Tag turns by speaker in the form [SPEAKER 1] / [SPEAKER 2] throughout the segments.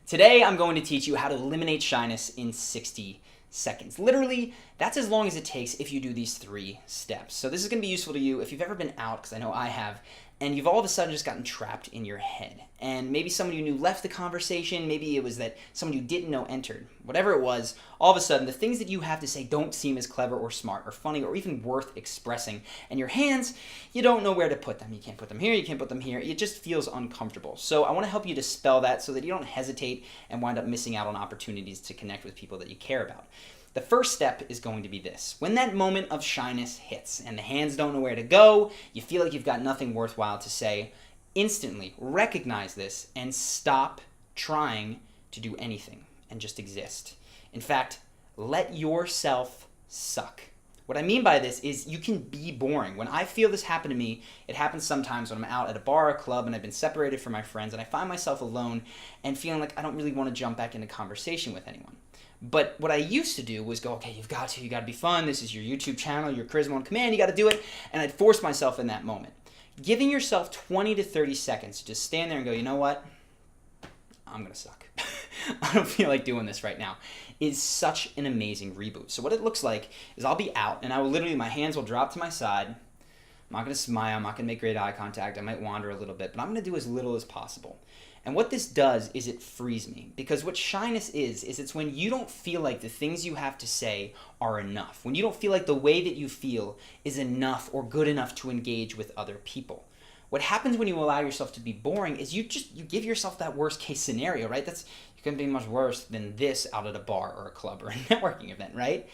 [SPEAKER 1] Today, I'm going to teach you how to eliminate shyness in 60 seconds. Literally, that's as long as it takes if you do these 3 steps. So this is going to be useful to you if you've ever been out, because I know I have, and you've all of a sudden just gotten trapped in your head. And maybe someone you knew left the conversation, maybe it was that someone you didn't know entered. Whatever it was, all of a sudden the things that you have to say don't seem as clever or smart or funny or even worth expressing. And your hands, you don't know where to put them. You can't put them here, you can't put them here. It just feels uncomfortable. So I want to help you dispel that so that you don't hesitate and wind up missing out on opportunities to connect with people that you care about. The first step is going to be this. When that moment of shyness hits and the hands don't know where to go, you feel like you've got nothing worthwhile to say, instantly recognize this and stop trying to do anything and just exist. In fact, let yourself suck. What I mean by this is you can be boring. When I feel this happen to me, it happens sometimes when I'm out at a bar or a club and I've been separated from my friends and I find myself alone and feeling like I don't really want to jump back into conversation with anyone. But what I used to do was go, okay, you got to be fun. This is your YouTube channel, your charisma on command. You got to do it. And I'd force myself in that moment. Giving yourself 20 to 30 seconds to just stand there and go, you know what? I'm going to suck. I don't feel like doing this right now is such an amazing reboot. So what it looks like is I'll be out and I will literally, my hands will drop to my side. I'm not going to smile. I'm not going to make great eye contact. I might wander a little bit, but I'm going to do as little as possible. And what this does is it frees me, because what shyness is it's when you don't feel like the things you have to say are enough, when you don't feel like the way that you feel is enough or good enough to engage with other people. What happens when you allow yourself to be boring is you give yourself that worst case scenario, right? You couldn't be much worse than this out at a bar or a club or a networking event, right?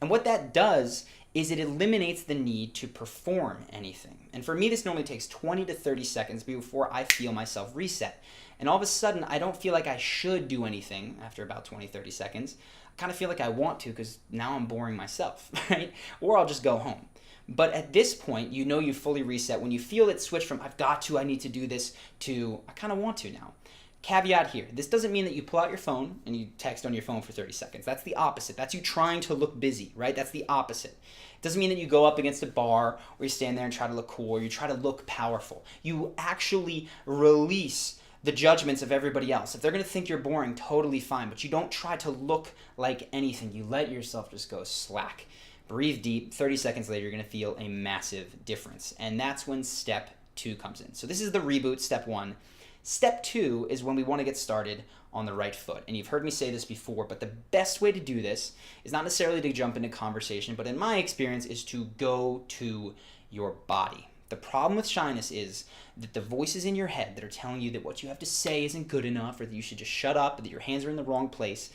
[SPEAKER 1] And what that does is it eliminates the need to perform anything. And for me, this normally takes 20 to 30 seconds before I feel myself reset. And all of a sudden, I don't feel like I should do anything after about 20, 30 seconds. I kind of feel like I want to because now I'm boring myself, right? Or I'll just go home. But at this point, you know you fully reset when you feel it switch from I've got to, I need to do this, to I kind of want to now. Caveat here, this doesn't mean that you pull out your phone and you text on your phone for 30 seconds. That's the opposite. That's you trying to look busy, right? That's the opposite. It doesn't mean that you go up against a bar or you stand there and try to look cool or you try to look powerful. You actually release the judgments of everybody else. If they're going to think you're boring, totally fine, but you don't try to look like anything. You let yourself just go slack. Breathe deep. 30 seconds later, you're going to feel a massive difference. And that's when step 2 comes in. So this is the reboot, step 1. Step 2 is when we want to get started on the right foot. And you've heard me say this before, but the best way to do this is not necessarily to jump into conversation, but in my experience is to go to your body. The problem with shyness is that the voices in your head that are telling you that what you have to say isn't good enough or that you should just shut up or that your hands are in the wrong place,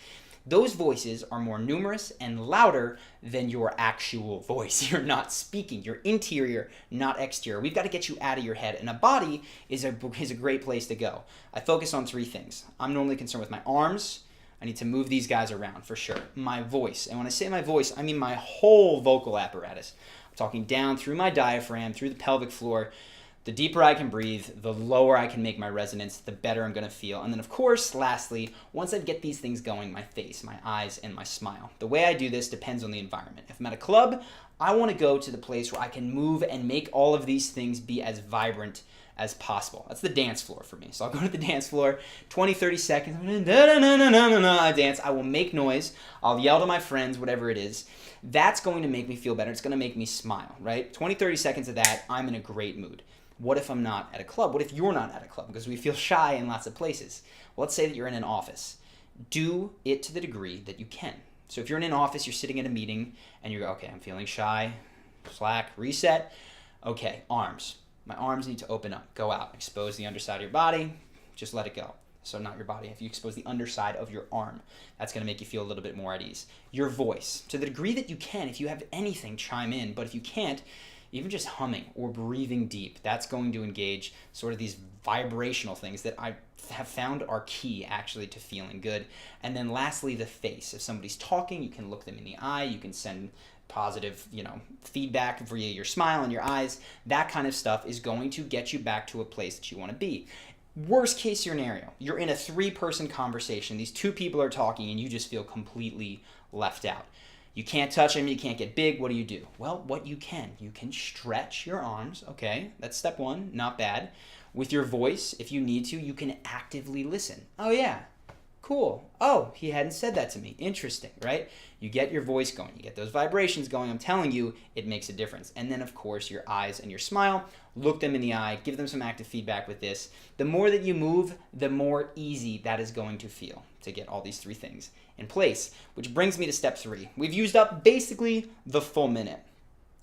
[SPEAKER 1] those voices are more numerous and louder than your actual voice. You're not speaking. You're interior, not exterior. We've got to get you out of your head, and a body is a great place to go. I focus on 3 things. I'm normally concerned with my arms. I need to move these guys around for sure. My voice, and when I say my voice, I mean my whole vocal apparatus. I'm talking down through my diaphragm, through the pelvic floor. The deeper I can breathe, the lower I can make my resonance, the better I'm going to feel. And then, of course, lastly, once I get these things going, my face, my eyes, and my smile. The way I do this depends on the environment. If I'm at a club, I want to go to the place where I can move and make all of these things be as vibrant as possible. That's the dance floor for me. So I'll go to the dance floor, 20, 30 seconds, I dance, I will make noise, I'll yell to my friends, whatever it is. That's going to make me feel better. It's going to make me smile, right? 20, 30 seconds of that, I'm in a great mood. What if I'm not at a club? What if you're not at a club? Because we feel shy in lots of places. Well, let's say that you're in an office. Do it to the degree that you can. So if you're in an office, you're sitting at a meeting, and you're, okay, I'm feeling shy, slack, reset. Okay, arms. My arms need to open up, go out, expose the underside of your body, just let it go. So not your body. If you expose the underside of your arm, that's going to make you feel a little bit more at ease. Your voice. To the degree that you can, if you have anything, chime in. But if you can't, even just humming or breathing deep, that's going to engage sort of these vibrational things that I have found are key actually to feeling good. And then lastly, the face. If somebody's talking, you can look them in the eye, you can send positive, feedback via your smile and your eyes. That kind of stuff is going to get you back to a place that you want to be. Worst case scenario, you're in a 3-person conversation. These 2 people are talking and you just feel completely left out. You can't touch them, you can't get big. What do? Well, what you can stretch your arms, okay? That's step 1, not bad. With your voice, if you need to, you can actively listen. Oh yeah, cool. Oh, he hadn't said that to me. Interesting, right? You get your voice going. You get those vibrations going. I'm telling you, it makes a difference. And then, of course, your eyes and your smile. Look them in the eye. Give them some active feedback with this. The more that you move, the more easy that is going to feel to get all these three things in place, which brings me to step 3. We've used up basically the full minute.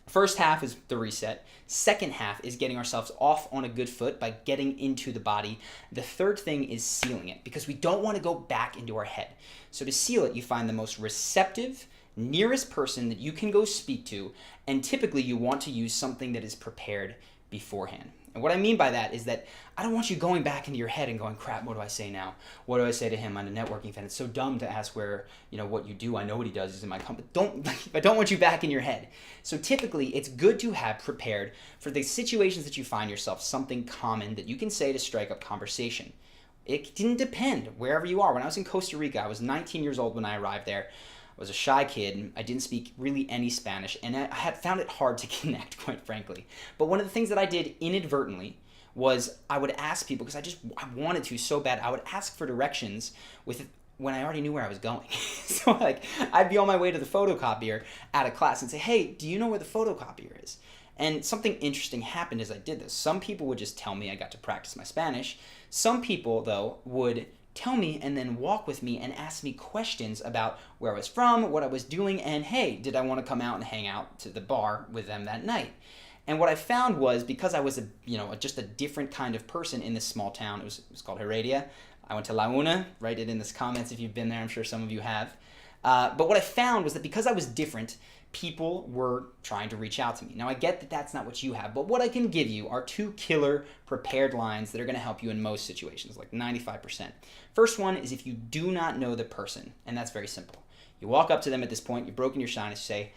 [SPEAKER 1] First half is the reset. Second half is getting ourselves off on a good foot by getting into the body. The third thing is sealing it, because we don't want to go back into our head. So to seal it, you find the most receptive, nearest person that you can go speak to, and typically you want to use something that is prepared beforehand. And what I mean by that is that I don't want you going back into your head and going, crap, what do I say now? What do I say to him on a networking event? It's so dumb to ask what you do. I know what he does. He's in my company. I don't want you back in your head. So typically, it's good to have prepared for the situations that you find yourself something common that you can say to strike up conversation. It didn't depend wherever you are. When I was in Costa Rica, I was 19 years old when I arrived there. I was a shy kid. I didn't speak really any Spanish, and I had found it hard to connect, quite frankly. But one of the things that I did inadvertently was I would ask people, because I wanted to so bad, I would ask for directions when I already knew where I was going. So I'd be on my way to the photocopier out of class and say, hey, do you know where the photocopier is? And something interesting happened as I did this. Some people would just tell me. I got to practice my Spanish. Some people, though, would tell me and then walk with me and ask me questions about where I was from, what I was doing, and hey, did I want to come out and hang out to the bar with them that night? And what I found was, because I was just a different kind of person in this small town, it was called Heredia. I went to La Una. Write it in the comments if you've been there. I'm sure some of you have. But what I found was that because I was different, people were trying to reach out to me. Now, I get that that's not what you have, but what I can give you are 2 killer prepared lines that are going to help you in most situations, like 95%. First one is if you do not know the person, and that's very simple. You walk up to them at this point, you've broken your shyness, you say,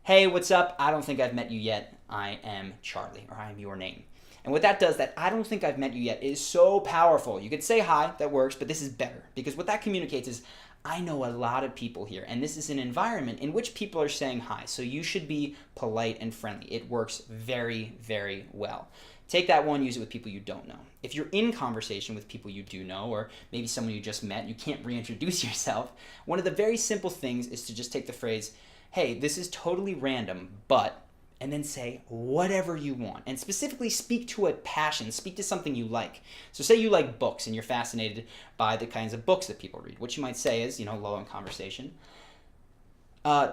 [SPEAKER 1] hey, what's up? I don't think I've met you yet. I am Charlie, or I am your name. And what that does, that I don't think I've met you yet, is so powerful. You could say hi, that works, but this is better, because what that communicates is, I know a lot of people here, and this is an environment in which people are saying hi, so you should be polite and friendly. It works very, very well. Take that one, use it with people you don't know. If you're in conversation with people you do know, or maybe someone you just met, you can't reintroduce yourself, one of the very simple things is to just take the phrase, hey, this is totally random, but, and then say whatever you want. And specifically speak to a passion, speak to something you like. So say you like books and you're fascinated by the kinds of books that people read. What you might say is, low in conversation,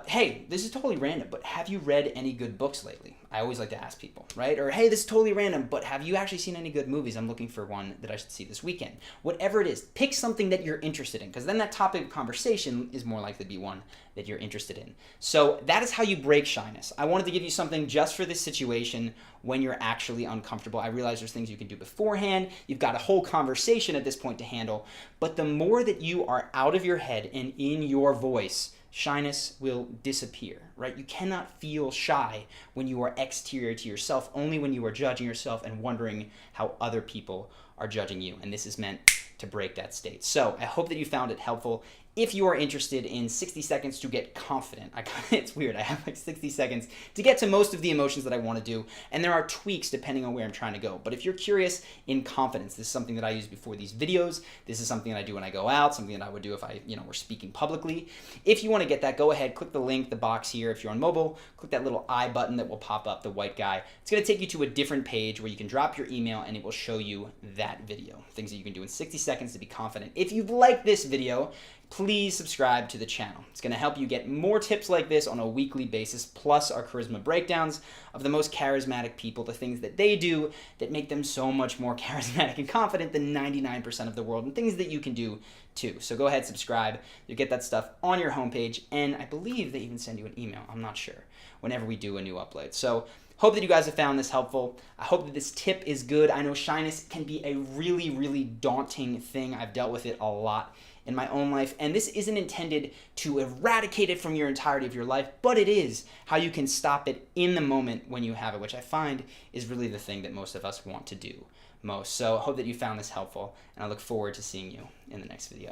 [SPEAKER 1] hey, this is totally random, but have you read any good books lately? I always like to ask people, right? Or, hey, this is totally random, but have you actually seen any good movies? I'm looking for one that I should see this weekend. Whatever it is, pick something that you're interested in, because then that topic of conversation is more likely to be one that you're interested in. So that is how you break shyness. I wanted to give you something just for this situation when you're actually uncomfortable. I realize there's things you can do beforehand. You've got a whole conversation at this point to handle, but the more that you are out of your head and in your voice, shyness will disappear, right? You cannot feel shy when you are exterior to yourself, only when you are judging yourself and wondering how other people are judging you. And this is meant to break that state. So I hope that you found it helpful. If you are interested in 60 seconds to get confident, it's weird, I have like 60 seconds to get to most of the emotions that I want to do, and there are tweaks depending on where I'm trying to go. But if you're curious in confidence, this is something that I use before these videos. This is something that I do when I go out, something that I would do if I were speaking publicly. If you want to get that, go ahead, click the link, the box here. If you're on mobile, click that little I button that will pop up, the white guy. It's going to take you to a different page where you can drop your email and it will show you that video, things that you can do in 60 seconds to be confident. If you've liked this video, please subscribe to the channel. It's going to help you get more tips like this on a weekly basis, plus our charisma breakdowns of the most charismatic people, the things that they do that make them so much more charismatic and confident than 99% of the world, and things that you can do too. So go ahead, subscribe. You'll get that stuff on your homepage, and I believe they even send you an email. I'm not sure, whenever we do a new upload. So hope that you guys have found this helpful. I hope that this tip is good. I know shyness can be a really, really daunting thing. I've dealt with it a lot in my own life, and this isn't intended to eradicate it from your entirety of your life, but it is how you can stop it in the moment when you have it, which I find is really the thing that most of us want to do most. So I hope that you found this helpful, and I look forward to seeing you in the next video.